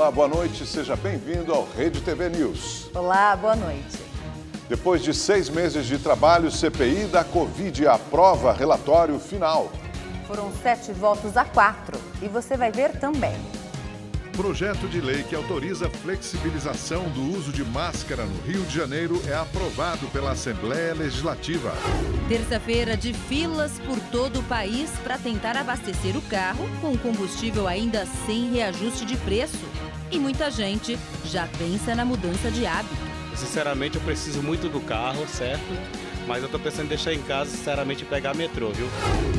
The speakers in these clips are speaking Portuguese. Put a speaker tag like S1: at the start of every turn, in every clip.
S1: Olá, boa noite, seja bem-vindo ao Rede TV News.
S2: Olá, boa noite.
S1: Depois de 6 meses de trabalho, CPI da Covid aprova relatório final.
S2: Foram 7 votos a 4 e você vai ver também.
S1: Projeto de lei que autoriza a flexibilização do uso de máscara no Rio de Janeiro é aprovado pela Assembleia Legislativa.
S3: Terça-feira de filas por todo o país para tentar abastecer o carro com combustível ainda sem reajuste de preço. E muita gente já pensa na mudança de hábito.
S4: Sinceramente, eu preciso muito do carro, certo? Mas eu tô pensando em deixar em casa, sinceramente, pegar metrô, viu?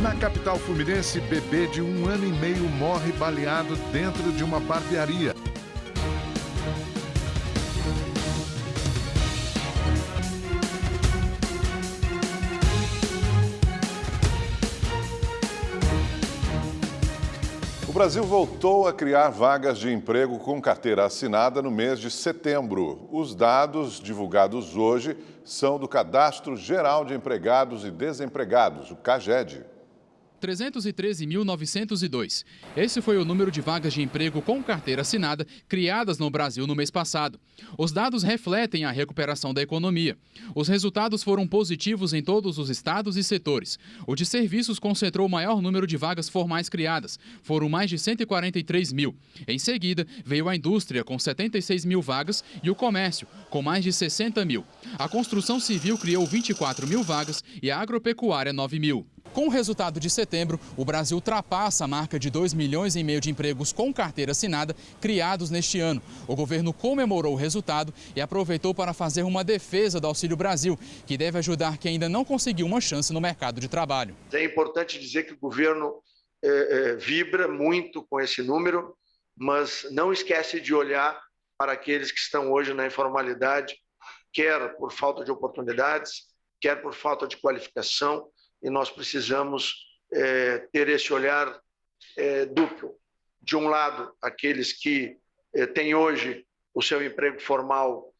S1: Na capital fluminense, bebê de 1 ano e meio morre baleado dentro de uma barbearia. O Brasil voltou a criar vagas de emprego com carteira assinada no mês de setembro. Os dados divulgados hoje são do Cadastro Geral de Empregados e Desempregados, o CAGED.
S5: 313.902. Esse foi o número de vagas de emprego com carteira assinada criadas no Brasil no mês passado. Os dados refletem a recuperação da economia. Os resultados foram positivos em todos os estados e setores. O de serviços concentrou o maior número de vagas formais criadas. Foram mais de 143 mil. Em seguida, veio a indústria, com 76 mil vagas, e o comércio, com mais de 60 mil. A construção civil criou 24 mil vagas e a agropecuária 9 mil. Com o resultado de setembro, o Brasil ultrapassa a marca de 2,5 milhões de empregos com carteira assinada criados neste ano. O governo comemorou o resultado e aproveitou para fazer uma defesa do Auxílio Brasil, que deve ajudar quem ainda não conseguiu uma chance no mercado de trabalho.
S6: É importante dizer que o governo vibra muito com esse número, mas não esquece de olhar para aqueles que estão hoje na informalidade, quer por falta de oportunidades, quer por falta de qualificação. E nós precisamos ter esse olhar duplo. De um lado, aqueles que têm hoje o seu emprego formal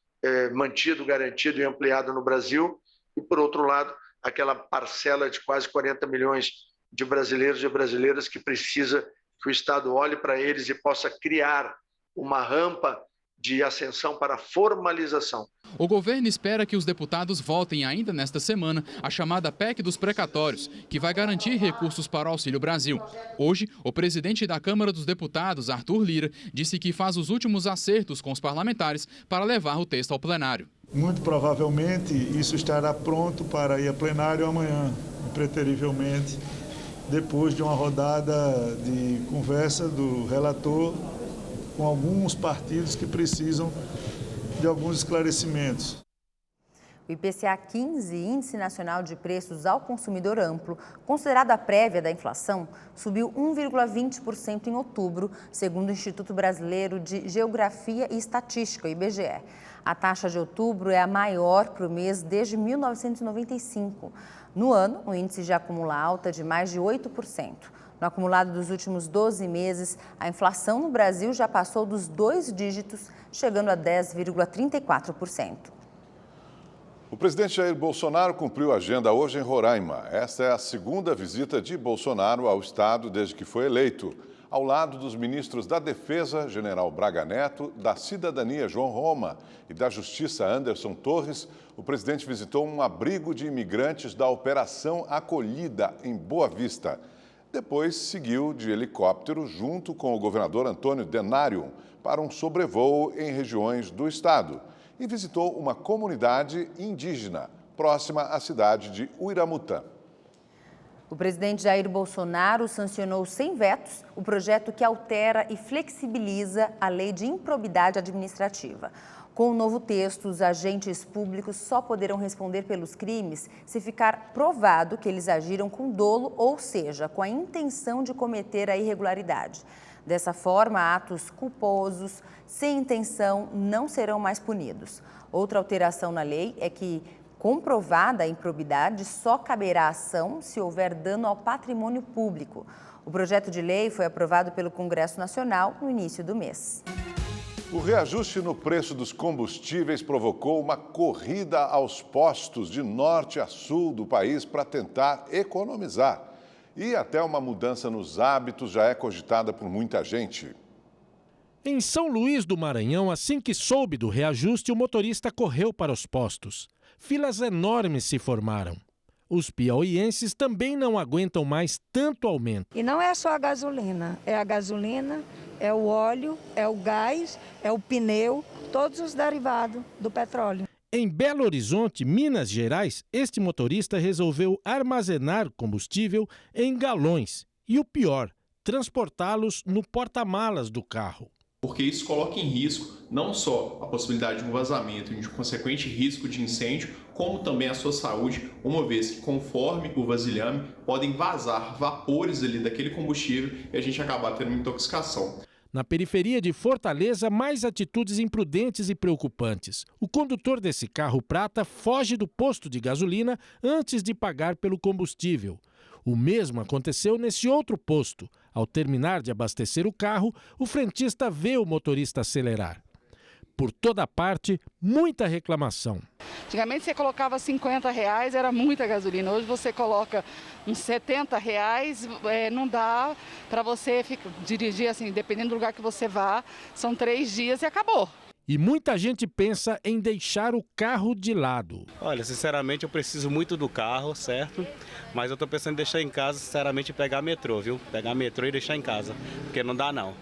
S6: mantido, garantido e ampliado no Brasil, e, por outro lado, aquela parcela de quase 40 milhões de brasileiros e brasileiras que precisa que o Estado olhe para eles e possa criar uma rampa de ascensão para a formalização.
S5: O governo espera que os deputados votem ainda nesta semana a chamada PEC dos precatórios, que vai garantir recursos para o Auxílio Brasil. Hoje, o presidente da Câmara dos Deputados, Arthur Lira, disse que faz os últimos acertos com os parlamentares para levar o texto ao plenário.
S7: Muito provavelmente isso estará pronto para ir a plenário amanhã, preterivelmente, depois de uma rodada de conversa do relator com alguns partidos que precisam de alguns esclarecimentos.
S2: O IPCA 15, Índice Nacional de Preços ao Consumidor Amplo, considerado a prévia da inflação, subiu 1,20% em outubro, segundo o Instituto Brasileiro de Geografia e Estatística, o IBGE. A taxa de outubro é a maior para o mês desde 1995. No ano, o índice já acumula alta de mais de 8%. No acumulado dos últimos 12 meses, a inflação no Brasil já passou dos 2 dígitos, chegando a 10,34%.
S1: O presidente Jair Bolsonaro cumpriu a agenda hoje em Roraima. Esta é a segunda visita de Bolsonaro ao estado desde que foi eleito. Ao lado dos ministros da Defesa, General Braga Neto, da Cidadania, João Roma, e da Justiça, Anderson Torres, o presidente visitou um abrigo de imigrantes da Operação Acolhida, em Boa Vista. Depois seguiu de helicóptero junto com o governador Antônio Denário para um sobrevoo em regiões do estado e visitou uma comunidade indígena próxima à cidade de Uiramutã.
S2: O presidente Jair Bolsonaro sancionou sem vetos o projeto que altera e flexibiliza a lei de improbidade administrativa. Com o novo texto, os agentes públicos só poderão responder pelos crimes se ficar provado que eles agiram com dolo, ou seja, com a intenção de cometer a irregularidade. Dessa forma, atos culposos, sem intenção, não serão mais punidos. Outra alteração na lei é que, comprovada a improbidade, só caberá ação se houver dano ao patrimônio público. O projeto de lei foi aprovado pelo Congresso Nacional no início do mês.
S1: O reajuste no preço dos combustíveis provocou uma corrida aos postos de norte a sul do país para tentar economizar. E até uma mudança nos hábitos já é cogitada por muita gente.
S8: Em São Luís do Maranhão, assim que soube do reajuste, o motorista correu para os postos. Filas enormes se formaram. Os piauienses também não aguentam mais tanto aumento.
S9: E não é só a gasolina, é o óleo, é o gás, é o pneu, todos os derivados do petróleo.
S8: Em Belo Horizonte, Minas Gerais, este motorista resolveu armazenar combustível em galões. E o pior, transportá-los no porta-malas do carro.
S10: Porque isso coloca em risco não só a possibilidade de um vazamento e de um consequente risco de incêndio, como também a sua saúde, uma vez que conforme o vasilhame podem vazar vapores ali daquele combustível e a gente acabar tendo uma intoxicação.
S8: Na periferia de Fortaleza, mais atitudes imprudentes e preocupantes. O condutor desse carro prata foge do posto de gasolina antes de pagar pelo combustível. O mesmo aconteceu nesse outro posto. Ao terminar de abastecer o carro, o frentista vê o motorista acelerar. Por toda parte, muita reclamação.
S11: Antigamente você colocava R$50, era muita gasolina. Hoje você coloca uns R$70, não dá para você dirigir assim, dependendo do lugar que você vá, são 3 dias e acabou.
S8: E muita gente pensa em deixar o carro de lado.
S4: Olha, sinceramente eu preciso muito do carro, certo? Mas eu tô pensando em deixar em casa, sinceramente, pegar metrô, viu? Pegar metrô e deixar em casa, porque não dá não,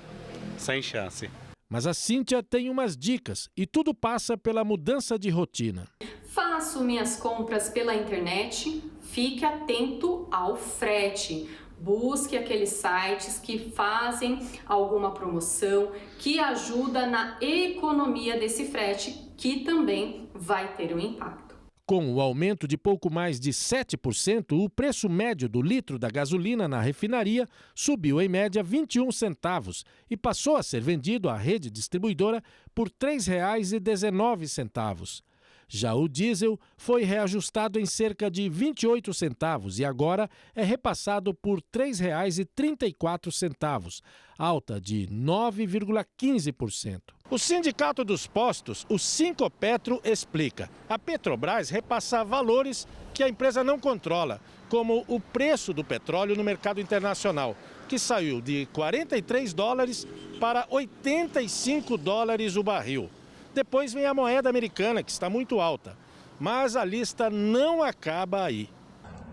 S4: sem chance.
S8: Mas a Cíntia tem umas dicas e tudo passa pela mudança de rotina.
S12: Faço minhas compras pela internet, fique atento ao frete. Busque aqueles sites que fazem alguma promoção que ajuda na economia desse frete, que também vai ter um impacto.
S8: Com o aumento de pouco mais de 7%, o preço médio do litro da gasolina na refinaria subiu em média 21 centavos e passou a ser vendido à rede distribuidora por R$ 3,19. Já o diesel foi reajustado em cerca de 28 centavos e agora é repassado por R$ 3,34, alta de 9,15%. O Sindicato dos Postos, o Sincopetro, explica. A Petrobras repassa valores que a empresa não controla, como o preço do petróleo no mercado internacional, que saiu de $43 para $85 o barril. Depois vem a moeda americana, que está muito alta. Mas a lista não acaba aí.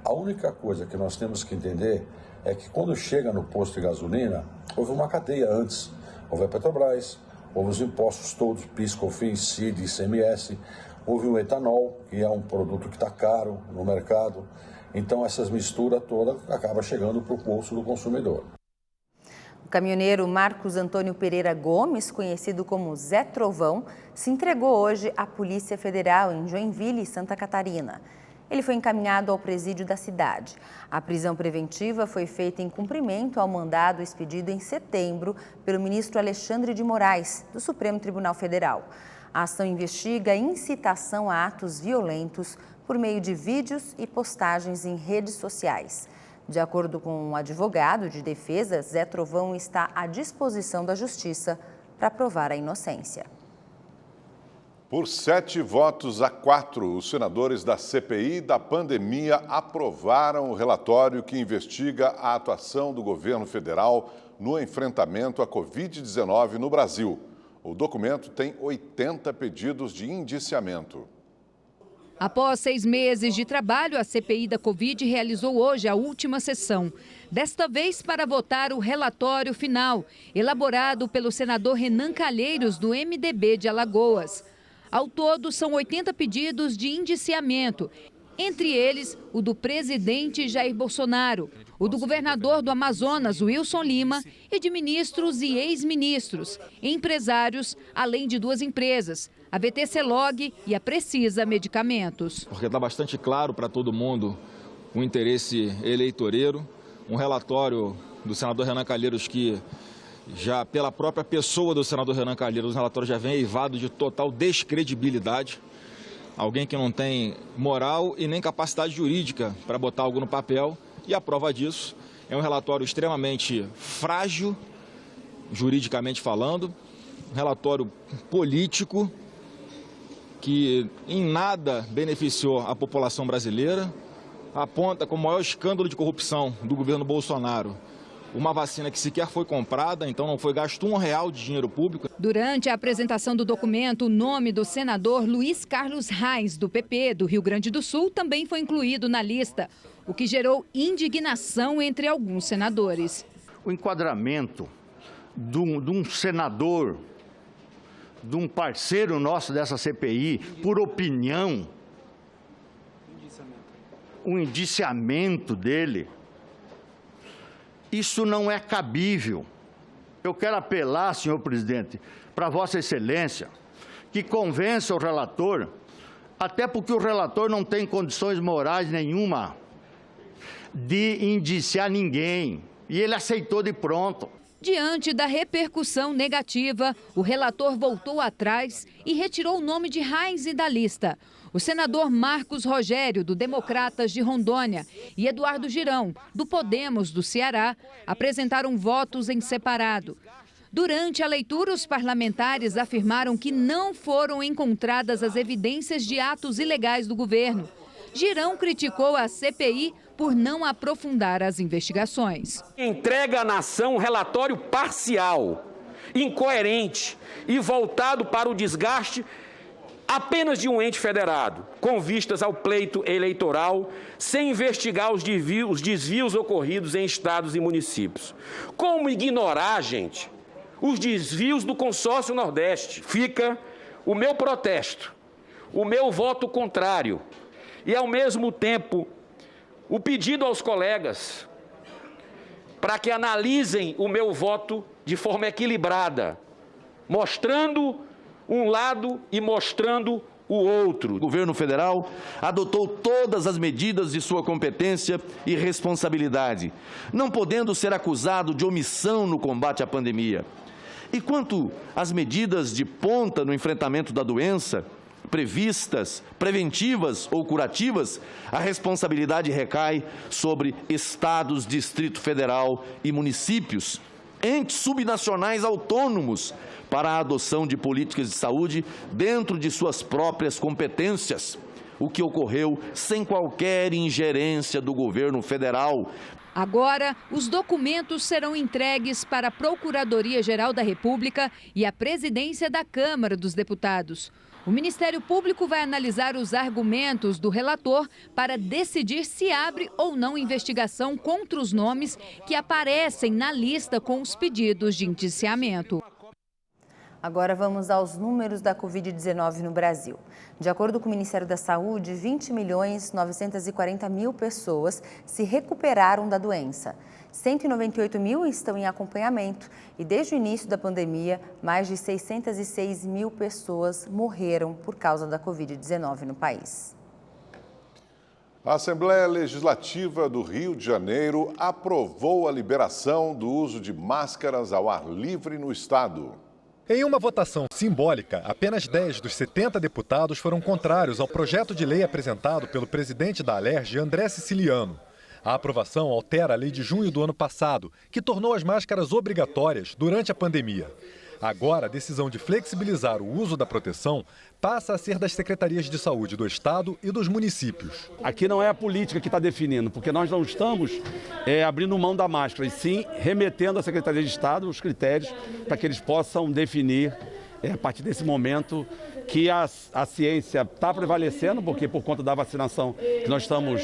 S13: A única coisa que nós temos que entender é que quando chega no posto de gasolina, houve uma cadeia antes. Houve a Petrobras, houve os impostos todos, PIS, COFINS, CID, ICMS. Houve o etanol, que é um produto que está caro no mercado. Então essas misturas todas acabam chegando para o bolso do consumidor.
S2: O caminhoneiro Marcos Antônio Pereira Gomes, conhecido como Zé Trovão, se entregou hoje à Polícia Federal em Joinville, Santa Catarina. Ele foi encaminhado ao presídio da cidade. A prisão preventiva foi feita em cumprimento ao mandado expedido em setembro pelo ministro Alexandre de Moraes, do Supremo Tribunal Federal. A ação investiga incitação a atos violentos por meio de vídeos e postagens em redes sociais. De acordo com um advogado de defesa, Zé Trovão está à disposição da Justiça para provar a inocência.
S1: Por 7-4, os senadores da CPI da pandemia aprovaram o relatório que investiga a atuação do governo federal no enfrentamento à Covid-19 no Brasil. O documento tem 80 pedidos de indiciamento.
S3: Após 6 meses de trabalho, a CPI da Covid realizou hoje a última sessão. Desta vez para votar o relatório final, elaborado pelo senador Renan Calheiros, do MDB de Alagoas. Ao todo, são 80 pedidos de indiciamento, entre eles o do presidente Jair Bolsonaro, o do governador do Amazonas, Wilson Lima, e de ministros e ex-ministros, empresários, além de 2 empresas, a VTC Log e a Precisa Medicamentos.
S14: Porque está bastante claro para todo mundo o interesse eleitoreiro, um relatório do senador Renan Calheiros que já pela própria pessoa do senador Renan Calheiros, o relatório já vem eivado de total descredibilidade. Alguém que não tem moral e nem capacidade jurídica para botar algo no papel. E a prova disso é um relatório extremamente frágil, juridicamente falando, um relatório político que em nada beneficiou a população brasileira, aponta como o maior escândalo de corrupção do governo Bolsonaro uma vacina que sequer foi comprada, então não foi gasto R$1 de dinheiro público.
S15: Durante a apresentação do documento, o nome do senador Luiz Carlos Reis, do PP do Rio Grande do Sul, também foi incluído na lista, o que gerou indignação entre alguns senadores.
S16: O enquadramento de um senador, de um parceiro nosso dessa CPI, por opinião, o indiciamento dele, isso não é cabível. Eu quero apelar, senhor presidente, para Vossa Excelência, que convença o relator, até porque o relator não tem condições morais nenhuma de indiciar ninguém, e ele aceitou de pronto.
S15: Diante da repercussão negativa, o relator voltou atrás e retirou o nome de Reis da lista. O senador Marcos Rogério, do Democratas de Rondônia, e Eduardo Girão, do Podemos do Ceará, apresentaram votos em separado. Durante a leitura, os parlamentares afirmaram que não foram encontradas as evidências de atos ilegais do governo. Girão criticou a CPI por não aprofundar as investigações.
S17: Entrega à nação um relatório parcial, incoerente e voltado para o desgaste apenas de um ente federado, com vistas ao pleito eleitoral, sem investigar os desvios ocorridos em estados e municípios. Como ignorar, gente, os desvios do consórcio Nordeste? Fica o meu protesto, o meu voto contrário e, ao mesmo tempo, o pedido aos colegas para que analisem o meu voto de forma equilibrada, mostrando um lado e mostrando o outro.
S18: O governo federal adotou todas as medidas de sua competência e responsabilidade, não podendo ser acusado de omissão no combate à pandemia. E quanto às medidas de ponta no enfrentamento da doença, previstas, preventivas ou curativas, a responsabilidade recai sobre estados, Distrito Federal e municípios, entes subnacionais autônomos, para a adoção de políticas de saúde dentro de suas próprias competências, o que ocorreu sem qualquer ingerência do governo federal.
S15: Agora, os documentos serão entregues para a Procuradoria-Geral da República e a Presidência da Câmara dos Deputados. O Ministério Público vai analisar os argumentos do relator para decidir se abre ou não investigação contra os nomes que aparecem na lista com os pedidos de indiciamento.
S2: Agora vamos aos números da Covid-19 no Brasil. De acordo com o Ministério da Saúde, 20.940.000 pessoas se recuperaram da doença. 198 mil estão em acompanhamento e, desde o início da pandemia, mais de 606 mil pessoas morreram por causa da Covid-19 no país.
S1: A Assembleia Legislativa do Rio de Janeiro aprovou a liberação do uso de máscaras ao ar livre no estado.
S19: Em uma votação simbólica, apenas 10 dos 70 deputados foram contrários ao projeto de lei apresentado pelo presidente da Alerj, André Siciliano. A aprovação altera a lei de junho do ano passado, que tornou as máscaras obrigatórias durante a pandemia. Agora, a decisão de flexibilizar o uso da proteção passa a ser das secretarias de saúde do estado e dos municípios.
S20: Aqui não é a política que está definindo, porque nós não estamos abrindo mão da máscara, e sim remetendo à Secretaria de Estado os critérios para que eles possam definir, a partir desse momento, que a ciência está prevalecendo, porque por conta da vacinação que nós estamos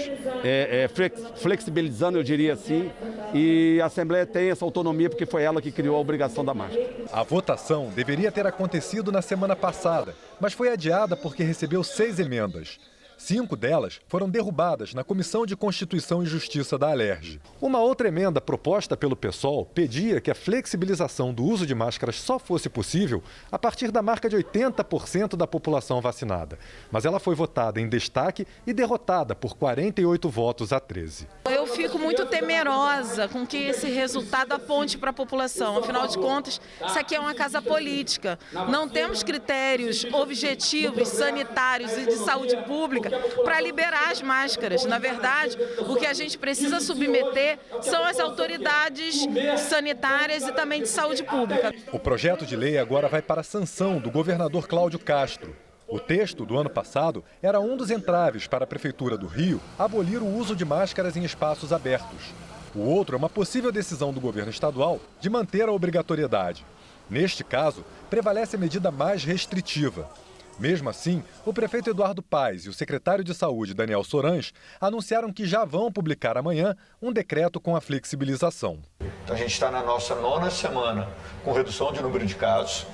S20: flexibilizando, eu diria assim, e a Assembleia tem essa autonomia porque foi ela que criou a obrigação da máscara.
S19: A votação deveria ter acontecido na semana passada, mas foi adiada porque recebeu 6 emendas. 5 delas foram derrubadas na Comissão de Constituição e Justiça da Alerj. Uma outra emenda proposta pelo PSOL pedia que a flexibilização do uso de máscaras só fosse possível a partir da marca de 80% da população vacinada. Mas ela foi votada em destaque e derrotada por 48 votos a 13.
S21: Eu fico muito temerosa com que esse resultado aponte para a população. Afinal de contas, isso aqui é uma casa política. Não temos critérios objetivos, sanitários e de saúde pública para liberar as máscaras. Na verdade, o que a gente precisa submeter são as autoridades sanitárias e também de saúde pública.
S19: O projeto de lei agora vai para a sanção do governador Cláudio Castro. O texto do ano passado era um dos entraves para a Prefeitura do Rio abolir o uso de máscaras em espaços abertos. O outro é uma possível decisão do governo estadual de manter a obrigatoriedade. Neste caso, prevalece a medida mais restritiva. Mesmo assim, o prefeito Eduardo Paes e o secretário de Saúde, Daniel Sorans, anunciaram que já vão publicar amanhã um decreto com a flexibilização.
S6: A gente está na nossa 9ª semana com redução de número de casos.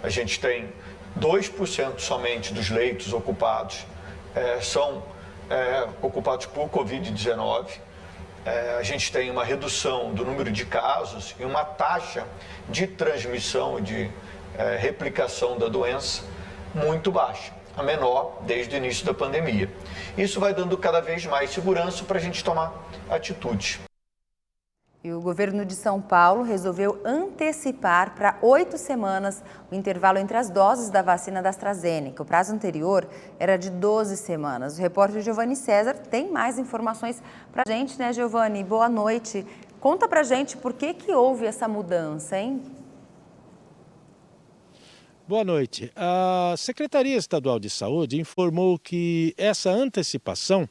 S6: A gente tem 2% somente dos leitos ocupados são ocupados por Covid-19. A gente tem uma redução do número de casos e uma taxa de transmissão, de replicação da doença muito baixa, a menor desde o início da pandemia. Isso vai dando cada vez mais segurança para a gente tomar atitudes.
S2: E o governo de São Paulo resolveu antecipar para 8 semanas o intervalo entre as doses da vacina da AstraZeneca. O prazo anterior era de 12 semanas. O repórter Giovanni César tem mais informações para a gente, né, Giovanni? Boa noite. Conta para a gente por que houve essa mudança, hein?
S8: Boa noite. A Secretaria Estadual de Saúde informou que essa antecipação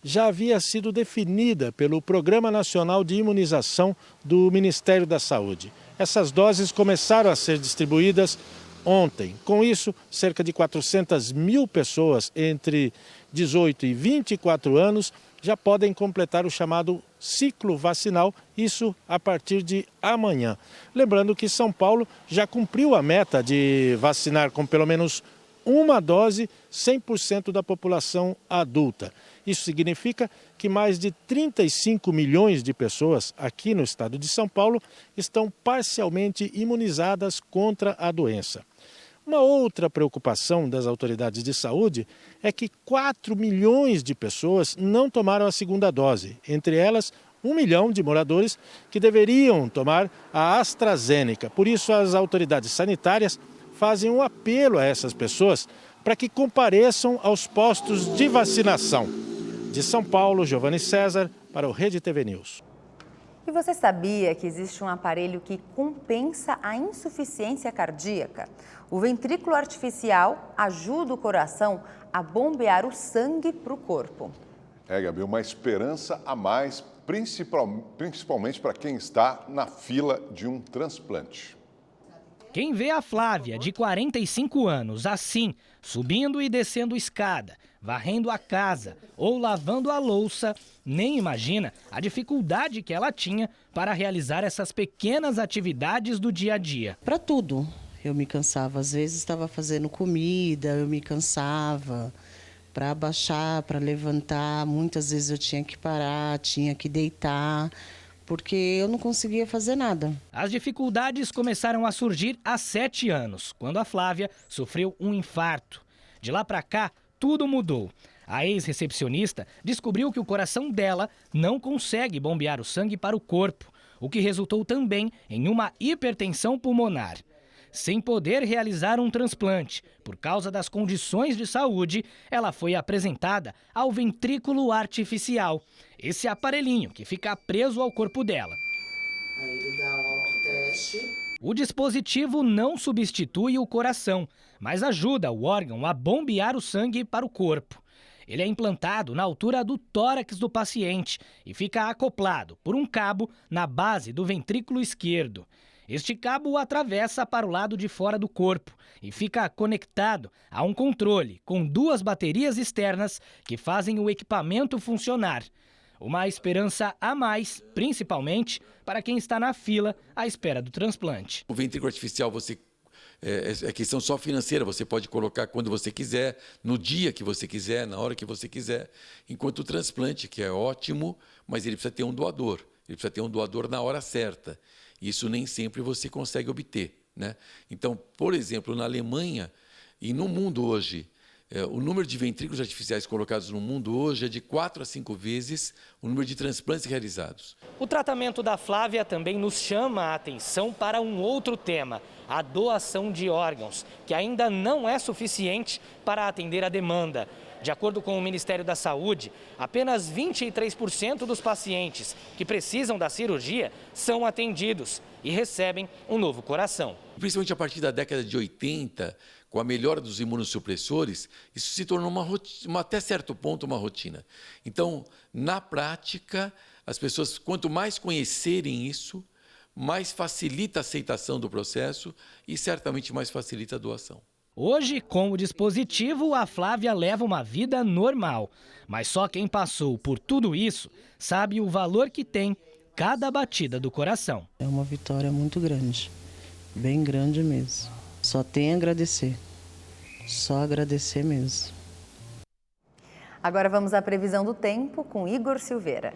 S8: já havia sido definida pelo Programa Nacional de Imunização do Ministério da Saúde. Essas doses começaram a ser distribuídas ontem. Com isso, cerca de 400 mil pessoas entre 18 e 24 anos já podem completar o chamado ciclo vacinal, isso a partir de amanhã. Lembrando que São Paulo já cumpriu a meta de vacinar com pelo menos uma dose 100% da população adulta. Isso significa que mais de 35 milhões de pessoas aqui no estado de São Paulo estão parcialmente imunizadas contra a doença. Uma outra preocupação das autoridades de saúde é que 4 milhões de pessoas não tomaram a segunda dose, entre elas 1 milhão de moradores que deveriam tomar a AstraZeneca. Por isso, as autoridades sanitárias fazem um apelo a essas pessoas para que compareçam aos postos de vacinação. De São Paulo, Giovanni César, para o Rede TV News.
S2: E você sabia que existe um aparelho que compensa a insuficiência cardíaca? O ventrículo artificial ajuda o coração a bombear o sangue para o corpo.
S1: Gabi, uma esperança a mais, principalmente para quem está na fila de um transplante.
S22: Quem vê a Flávia, de 45 anos, assim, subindo e descendo escada, varrendo a casa ou lavando a louça, nem imagina a dificuldade que ela tinha para realizar essas pequenas atividades do dia a dia.
S23: Para tudo. Eu me cansava. Às vezes estava fazendo comida, eu me cansava. Para abaixar, para levantar, muitas vezes eu tinha que parar, tinha que deitar, porque eu não conseguia fazer nada.
S22: As dificuldades começaram a surgir há 7 anos, quando a Flávia sofreu um infarto. De lá para cá, tudo mudou. A ex-recepcionista descobriu que o coração dela não consegue bombear o sangue para o corpo, o que resultou também em uma hipertensão pulmonar. Sem poder realizar um transplante, por causa das condições de saúde, ela foi apresentada ao ventrículo artificial, esse aparelhinho que fica preso ao corpo dela.
S23: Aí ele dá um autoteste.
S22: O dispositivo não substitui o coração, mas ajuda o órgão a bombear o sangue para o corpo. Ele é implantado na altura do tórax do paciente e fica acoplado por um cabo na base do ventrículo esquerdo. Este cabo o atravessa para o lado de fora do corpo e fica conectado a um controle com 2 baterias externas que fazem o equipamento funcionar. Uma esperança a mais, principalmente para quem está na fila à espera do transplante.
S24: O ventrículo artificial é questão só financeira, você pode colocar quando você quiser, no dia que você quiser, na hora que você quiser. Enquanto o transplante, que é ótimo, mas ele precisa ter um doador. Ele precisa ter um doador na hora certa. Isso nem sempre você consegue obter, né? Então, por exemplo, na Alemanha e no mundo hoje, o número de ventrículos artificiais colocados no mundo hoje é de 4 a 5 vezes o número de transplantes realizados.
S22: O tratamento da Flávia também nos chama a atenção para um outro tema, a doação de órgãos, que ainda não é suficiente para atender a demanda. De acordo com o Ministério da Saúde, apenas 23% dos pacientes que precisam da cirurgia são atendidos e recebem um novo coração.
S24: Principalmente a partir da década de 80, com a melhora dos imunossupressores, isso se tornou até certo ponto uma rotina. Então, na prática, As pessoas, quanto mais conhecerem isso, mais facilita a aceitação do processo e certamente mais facilita a doação.
S22: Hoje, com o dispositivo, a Flávia leva uma vida normal. Mas só quem passou por tudo isso sabe o valor que tem cada batida do coração.
S23: É uma vitória muito grande, bem grande mesmo. Só tem a agradecer, só agradecer mesmo.
S2: Agora vamos à previsão do tempo com Igor Silveira.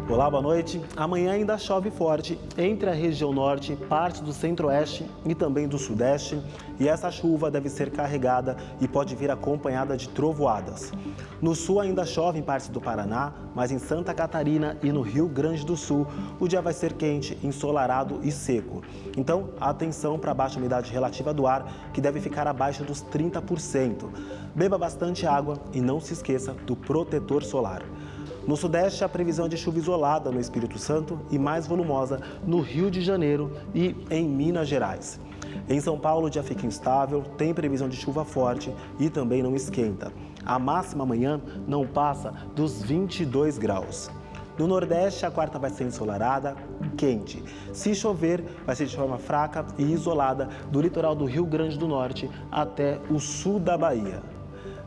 S5: Olá, boa noite. Amanhã ainda chove forte entre a região norte, parte do centro-oeste e também do sudeste. E essa chuva deve ser carregada e pode vir acompanhada de trovoadas. No sul ainda chove em partes do Paraná, mas em Santa Catarina e no Rio Grande do Sul o dia vai ser quente, ensolarado e seco. Então, atenção para a baixa umidade relativa do ar, que deve ficar abaixo dos 30%. Beba bastante água e não se esqueça do protetor solar. No sudeste, a previsão de chuva isolada no Espírito Santo e mais volumosa no Rio de Janeiro e em Minas Gerais. Em São Paulo, o dia fica instável, tem previsão de chuva forte e também não esquenta. A máxima amanhã não passa dos 22 graus. No Nordeste, a quarta vai ser ensolarada e quente. Se chover, vai ser de forma fraca e isolada do litoral do Rio Grande do Norte até o sul da Bahia.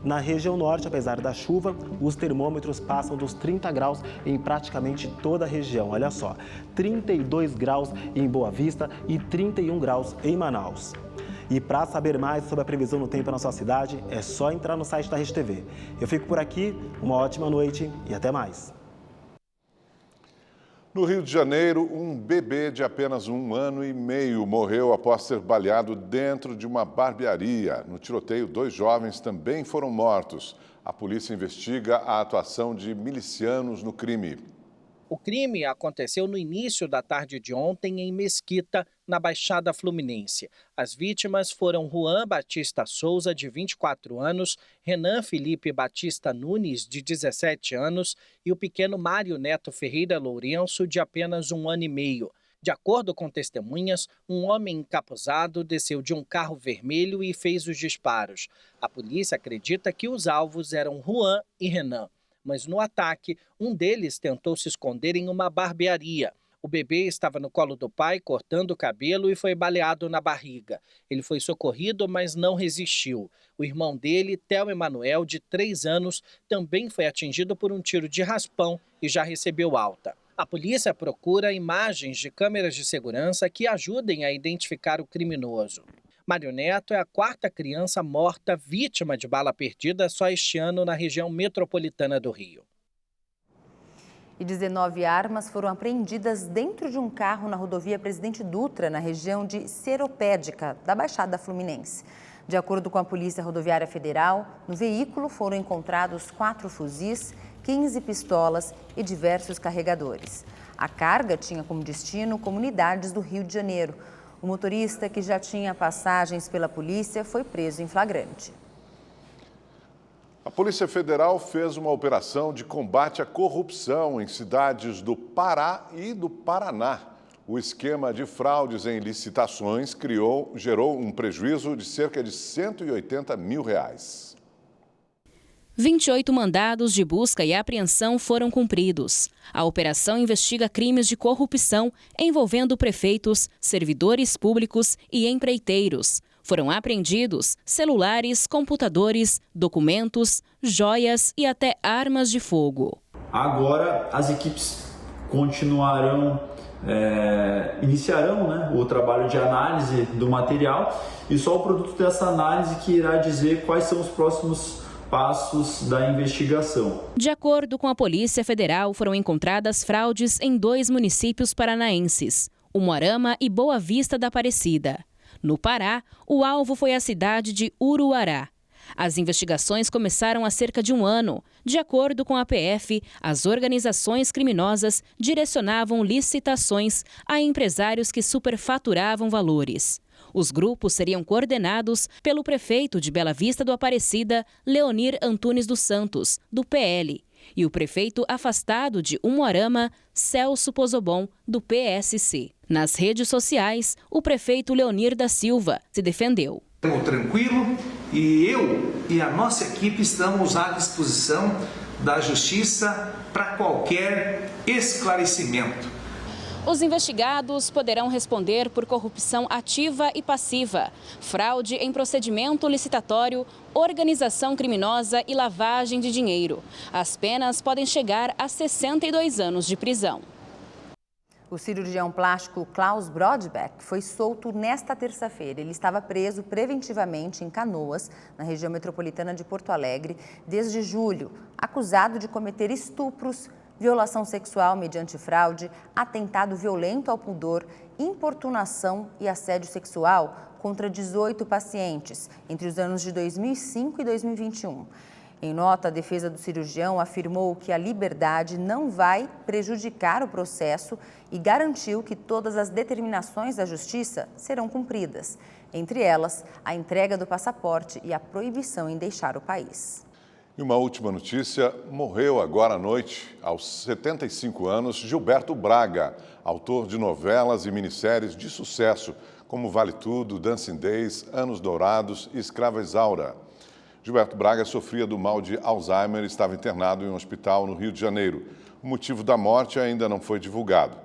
S5: Na região norte, apesar da chuva, os termômetros passam dos 30 graus em praticamente toda a região. Olha só, 32 graus em Boa Vista e 31 graus em Manaus. E para saber mais sobre a previsão do tempo na sua cidade, é só entrar no site da Rede TV. Eu fico por aqui, uma ótima noite e até mais.
S1: No Rio de Janeiro, um bebê de apenas 1 ano e meio morreu após ser baleado dentro de uma barbearia. No tiroteio, 2 jovens também foram mortos. A polícia investiga a atuação de milicianos no crime.
S7: O crime aconteceu no início da tarde de ontem em Mesquita, na Baixada Fluminense. As vítimas foram Juan Batista Souza, de 24 anos, Renan Felipe Batista Nunes, de 17 anos, e o pequeno Mário Neto Ferreira Lourenço, de apenas 1 ano e meio. De acordo com testemunhas, um homem encapuzado desceu de um carro vermelho e fez os disparos. A polícia acredita que os alvos eram Juan e Renan. Mas no ataque, um deles tentou se esconder em uma barbearia. O bebê estava no colo do pai, cortando o cabelo, e foi baleado na barriga. Ele foi socorrido, mas não resistiu. O irmão dele, Theo Emanuel, de 3 anos, também foi atingido por um tiro de raspão e já recebeu alta. A polícia procura imagens de câmeras de segurança que ajudem a identificar o criminoso. Mário Neto é a 4ª criança morta vítima de bala perdida só este ano na região metropolitana do Rio.
S2: E 19 armas foram apreendidas dentro de um carro na rodovia Presidente Dutra, na região de Seropédica, da Baixada Fluminense. De acordo com a Polícia Rodoviária Federal, no veículo foram encontrados 4 fuzis, 15 pistolas e diversos carregadores. A carga tinha como destino comunidades do Rio de Janeiro. O motorista, que já tinha passagens pela polícia, foi preso em flagrante.
S1: A Polícia Federal fez uma operação de combate à corrupção em cidades do Pará e do Paraná. O esquema de fraudes em licitações gerou um prejuízo de cerca de R$180 mil.
S9: 28 mandados de busca e apreensão foram cumpridos. A operação investiga crimes de corrupção envolvendo prefeitos, servidores públicos e empreiteiros. Foram apreendidos celulares, computadores, documentos, joias e até armas de fogo.
S10: Agora as equipes iniciarão o trabalho de análise do material e só o produto dessa análise que irá dizer quais são os próximos passos da investigação.
S9: De acordo com a Polícia Federal, foram encontradas fraudes em 2 municípios paranaenses, Umuarama e Boa Vista da Aparecida. No Pará, o alvo foi a cidade de Uruará. As investigações começaram há cerca de 1 ano. De acordo com a PF, as organizações criminosas direcionavam licitações a empresários que superfaturavam valores. Os grupos seriam coordenados pelo prefeito de Bela Vista do Aparecida, Leonir Antunes dos Santos, do PL, e o prefeito afastado de Umuarama, Celso Pozobon, do PSC. Nas redes sociais, o prefeito Leonir da Silva se defendeu.
S25: Tranquilo,
S4: E eu e a nossa equipe estamos à disposição da Justiça para qualquer esclarecimento.
S9: Os investigados poderão responder por corrupção ativa e passiva, fraude em procedimento licitatório, organização criminosa e lavagem de dinheiro. As penas podem chegar a 62 anos de prisão.
S2: O cirurgião plástico Klaus Brodbeck foi solto nesta terça-feira. Ele estava preso preventivamente em Canoas, na região metropolitana de Porto Alegre, desde julho, acusado de cometer estupros, violação sexual mediante fraude, atentado violento ao pudor, importunação e assédio sexual contra 18 pacientes, entre os anos de 2005 e 2021. Em nota, a defesa do cirurgião afirmou que a liberdade não vai prejudicar o processo e garantiu que todas as determinações da Justiça serão cumpridas, entre elas a entrega do passaporte e a proibição em deixar o país.
S1: E uma última notícia, morreu agora à noite, aos 75 anos, Gilberto Braga, autor de novelas e minisséries de sucesso, como Vale Tudo, Dancing Days, Anos Dourados e Escrava Isaura. Gilberto Braga sofria do mal de Alzheimer e estava internado em um hospital no Rio de Janeiro. O motivo da morte ainda não foi divulgado.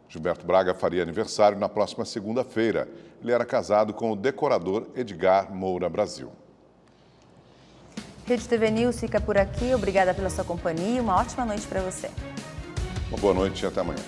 S1: Gilberto Braga faria aniversário na próxima segunda-feira. Ele era casado com o decorador Edgar Moura Brasil.
S2: Rede TV News fica por aqui. Obrigada pela sua companhia e uma ótima noite para você.
S1: Uma boa noite e até amanhã.